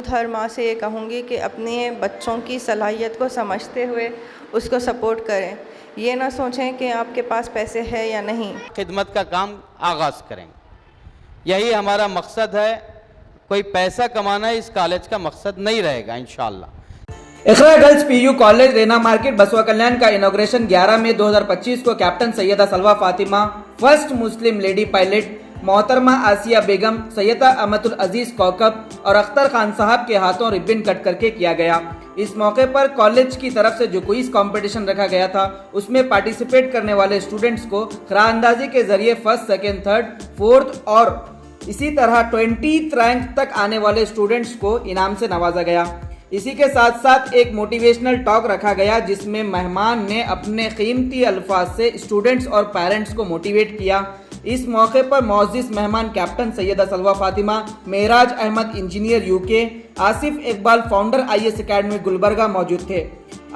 हर माँ से ये कहूँगी कि अपने बच्चों की सलाहियत को समझते हुए उसको सपोर्ट करें। ये ना सोचें कि आपके पास पैसे हैं या नहीं। खिदमत का काम आगाज़ करेंगे, यही हमारा मकसद है। कोई पैसा कमाना इस कॉलेज का मकसद नहीं रहेगा इंशाअल्लाह। Iqra girls PU college Rena market Basava Kalyan का इनॉग्रेशन 11 मई 2025 को captain Syeda Salwa Fatima, first Muslim lady pilot मोहतरमा आसिया बेगम, सैयदा अहमदुल अजीज कौकब और अख्तर खान साहब के हाथों रिबन कट करके किया गया। इस मौके पर कॉलेज की तरफ से जो क्विज कंपटीशन रखा गया था, उसमें पार्टिसिपेट करने वाले स्टूडेंट्स को खराअंदाजी के जरिए फर्स्ट, सेकेंड, थर्ड, फोर्थ और इसी तरह 20th रैंक तक आने वाले स्टूडेंट्स को इनाम से नवाजा गया। इसी के साथ साथ एक मोटिवेशनल टॉक रखा गया, जिसमें मेहमान ने अपने कीमती अल्फाज से स्टूडेंट्स और पेरेंट्स को मोटिवेट किया। इस मौके पर मौजूद मेहमान captain Syeda Salwa Fatima, Meraj Ahmed engineer UK, Asif Iqbal founder IAS academy Gulbarga मौजूद थे।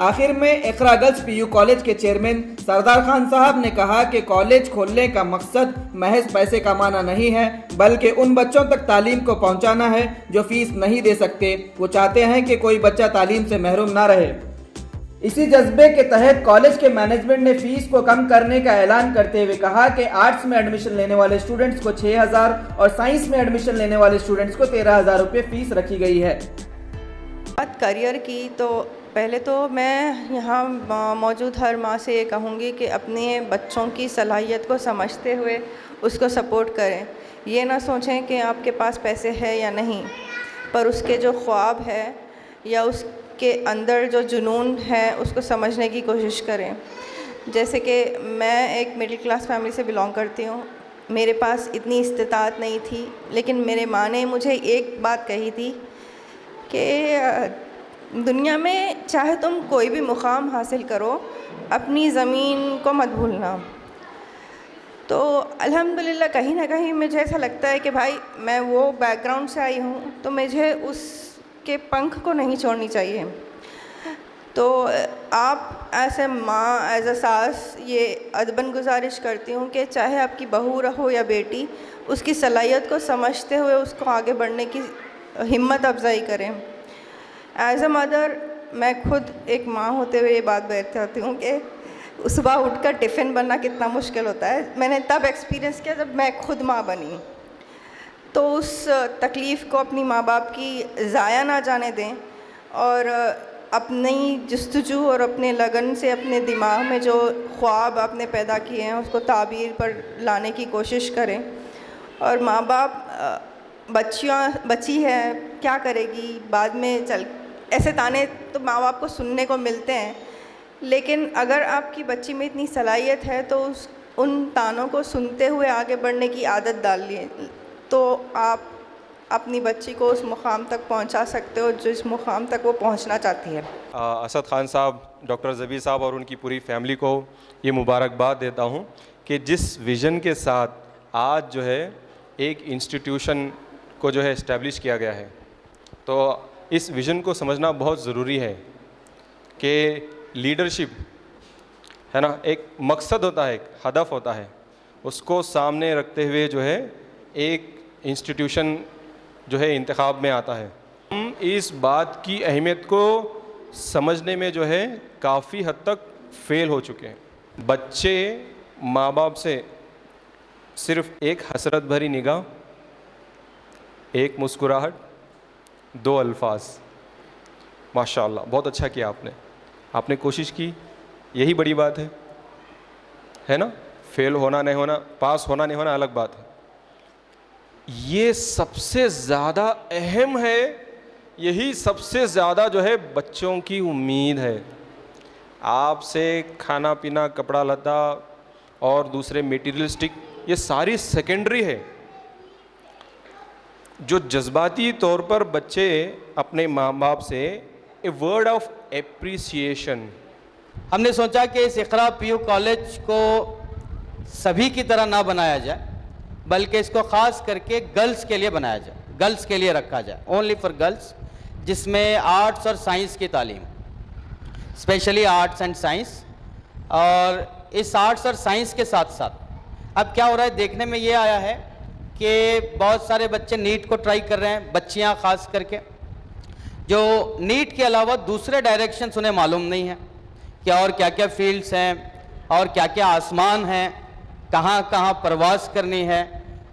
आखिर में इकरा गर्ल्स पीयू कॉलेज के चेयरमैन सरदार खान साहब ने कहा कि कॉलेज खोलने का मकसद महज पैसे कमाना नहीं है, बल्कि उन बच्चों तक तालीम को पहुंचाना है जो फीस नहीं दे सकते। वो चाहते हैं कि कोई बच्चा तालीम से महरूम ना रहे। इसी जज्बे के तहत कॉलेज के मैनेजमेंट ने फीस को कम करने का ऐलान करते हुए कहा कि आर्ट्स में एडमिशन लेने वाले स्टूडेंट्स को 6,000 और साइंस में एडमिशन लेने वाले स्टूडेंट्स को 13,000 रुपये फीस रखी गई है। बात करियर की, तो पहले तो मैं यहाँ मौजूद हर माँ से ये कहूँगी कि अपने बच्चों की सलाहियत को समझते हुए उसको सपोर्ट करें। ये ना सोचें कि आपके पास पैसे हैं या नहीं, पर उसके जो ख्वाब है या उसके अंदर जो जुनून है उसको समझने की कोशिश करें। जैसे कि मैं एक मिडिल क्लास फैमिली से बिलोंग करती हूँ। मेरे पास इतनी इस्तिताअत नहीं थी, लेकिन मेरे माँ ने मुझे एक बात कही थी कि दुनिया में चाहे तुम कोई भी मुकाम हासिल करो, अपनी ज़मीन को मत भूलना। तो अल्हम्दुलिल्लाह कहीं ना कहीं मुझे ऐसा लगता है कि भाई मैं वो बैकग्राउंड से आई हूँ, तो मुझे उसके पंख को नहीं छोड़नी चाहिए। तो आप ऐसे माँ, एज अ सास, ये अदबन गुजारिश करती हूँ कि चाहे आपकी बहू रहो या बेटी, उसकी सलाहियत को समझते हुए उसको आगे बढ़ने की हिम्मत अफजाई करें। एज अ मदर, मैं खुद एक माँ होते हुए ये बात बताती हूँ कि सुबह उठकर टिफ़िन बनना कितना मुश्किल होता है। मैंने तब एक्सपीरियंस किया जब मैं खुद माँ बनी। तो उस तकलीफ़ को अपनी माँ बाप की ज़ाया ना जाने दें और अपनी जस्तजू और अपने लगन से अपने दिमाग में जो ख्वाब आपने पैदा किए हैं उसको ताबीर पर लाने की कोशिश करें। और माँ बाप बच्ची है, क्या करेगी, बाद में चल, ऐसे ताने तो माँ बाप को सुनने को मिलते हैं। लेकिन अगर आपकी बच्ची में इतनी सलाहियत है तो उन तानों को सुनते हुए आगे बढ़ने की आदत डाल लिए, तो आप अपनी बच्ची को उस मुकाम तक पहुंचा सकते हो जिस मुकाम तक वो पहुंचना चाहती है। असद खान साहब, डॉक्टर ज़बीर साहब और उनकी पूरी फैमिली को ये मुबारकबाद देता हूँ कि जिस विज़न के साथ आज जो है एक इंस्टीट्यूशन को जो है इस्टेब्लिश किया गया है, तो इस विज़न को समझना बहुत ज़रूरी है कि लीडरशिप है ना, एक मकसद होता है, एक हदफ होता है, उसको सामने रखते हुए जो है एक इंस्टीट्यूशन जो है इंतखाब में आता है। हम इस बात की अहमियत को समझने में जो है काफ़ी हद तक फेल हो चुके हैं। बच्चे माँ बाप से सिर्फ एक हसरत भरी निगाह, एक मुस्कुराहट, 2 अल्फाज, माशाअल्लाह बहुत अच्छा किया आपने कोशिश की, यही बड़ी बात है ना। फेल होना नहीं होना, पास होना नहीं होना अलग बात है, ये सबसे ज़्यादा अहम है। यही सबसे ज़्यादा जो है बच्चों की उम्मीद है। आपसे खाना पीना, कपड़ा लता और दूसरे मटेरियलिस्टिक, ये सारी सेकेंडरी है। जो जज्बाती तौर पर बच्चे अपने माँ बाप से ए वर्ड ऑफ एप्रिसिएशन, हमने सोचा कि इस इकरा पीयू कॉलेज को सभी की तरह ना बनाया जाए, बल्कि इसको ख़ास करके गर्ल्स के लिए बनाया जाए, गर्ल्स के लिए रखा जाए, ओनली फॉर गर्ल्स, जिसमें आर्ट्स और साइंस की तालीम, स्पेशली आर्ट्स एंड साइंस। और इस आर्ट्स और साइंस के साथ साथ अब क्या हो रहा है, देखने में ये आया है कि बहुत सारे बच्चे नीट को ट्राई कर रहे हैं, बच्चियां ख़ास करके, जो नीट के अलावा दूसरे डायरेक्शंस उन्हें मालूम नहीं है कि और क्या क्या फील्ड्स हैं और क्या क्या आसमान हैं, कहाँ कहाँ प्रवास करनी है,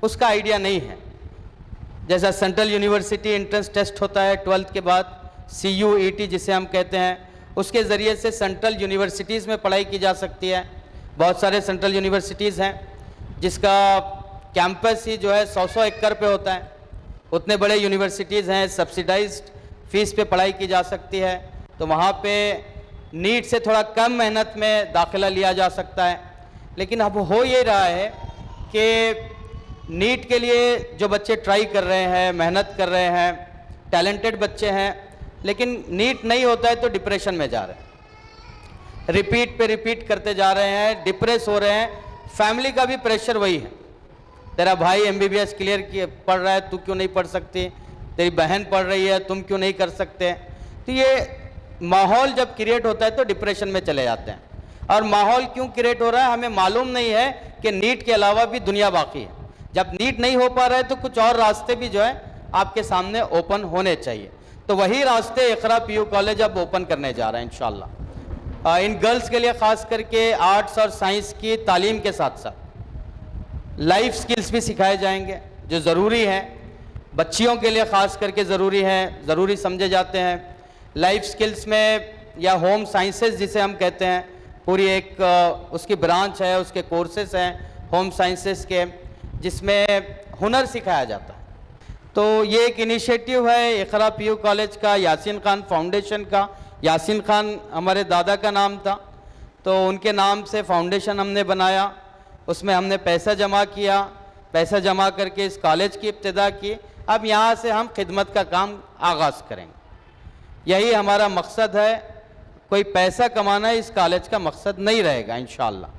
उसका आइडिया नहीं है। जैसा सेंट्रल यूनिवर्सिटी एंट्रेंस टेस्ट होता है 12th के बाद, CUET जिसे हम कहते हैं, उसके ज़रिए से सेंट्रल यूनिवर्सिटीज़ में पढ़ाई की जा सकती है। बहुत सारे सेंट्रल यूनिवर्सिटीज़ हैं जिसका कैंपस ही जो है 100-100 एकड़ पे होता है। उतने बड़े यूनिवर्सिटीज़ हैं, सब्सिडाइज्ड फीस पे पढ़ाई की जा सकती है, तो वहाँ पे नीट से थोड़ा कम मेहनत में दाखिला लिया जा सकता है। लेकिन अब हो ये रहा है कि नीट के लिए जो बच्चे ट्राई कर रहे हैं, मेहनत कर रहे हैं, टैलेंटेड बच्चे हैं, लेकिन नीट नहीं होता है तो डिप्रेशन में जा रहे हैं, रिपीट पे रिपीट करते जा रहे हैं, डिप्रेस हो रहे हैं। फैमिली का भी प्रेशर वही है, तेरा भाई MBBS क्लियर किए पढ़ रहा है, तू क्यों नहीं पढ़ सकती, तेरी बहन पढ़ रही है, तुम क्यों नहीं कर सकते। तो ये माहौल जब क्रिएट होता है तो डिप्रेशन में चले जाते हैं। और माहौल क्यों क्रिएट हो रहा है, हमें मालूम नहीं है कि नीट के अलावा भी दुनिया बाकी है। जब नीट नहीं हो पा रहा है तो कुछ और रास्ते भी जो है आपके सामने ओपन होने चाहिए। तो वही रास्ते इकरा PU कॉलेज अब ओपन करने जा रहे हैं इंशाल्लाह। इन गर्ल्स के लिए ख़ास करके आर्ट्स और साइंस की तालीम के साथ साथ लाइफ स्किल्स भी सिखाए जाएंगे जो ज़रूरी हैं, बच्चियों के लिए ख़ास करके ज़रूरी हैं, ज़रूरी समझे जाते हैं। लाइफ स्किल्स में या होम साइंसेस जिसे हम कहते हैं, पूरी एक उसकी ब्रांच है, उसके कोर्सेस हैं होम साइंसेस के, जिसमें हुनर सिखाया जाता है। तो ये एक इनिशिएटिव है इकरा PU कॉलेज का, यासीन खान फाउंडेशन का। यासीन खान हमारे दादा का नाम था, तो उनके नाम से फाउंडेशन हमने बनाया, उसमें हमने पैसा जमा किया, पैसा जमा करके इस कॉलेज की इब्तिदा की। अब यहाँ से हम खिदमत का काम आगाज़ करेंगे, यही हमारा मकसद है। कोई पैसा कमाना इस कॉलेज का मकसद नहीं रहेगा इंशाअल्लाह।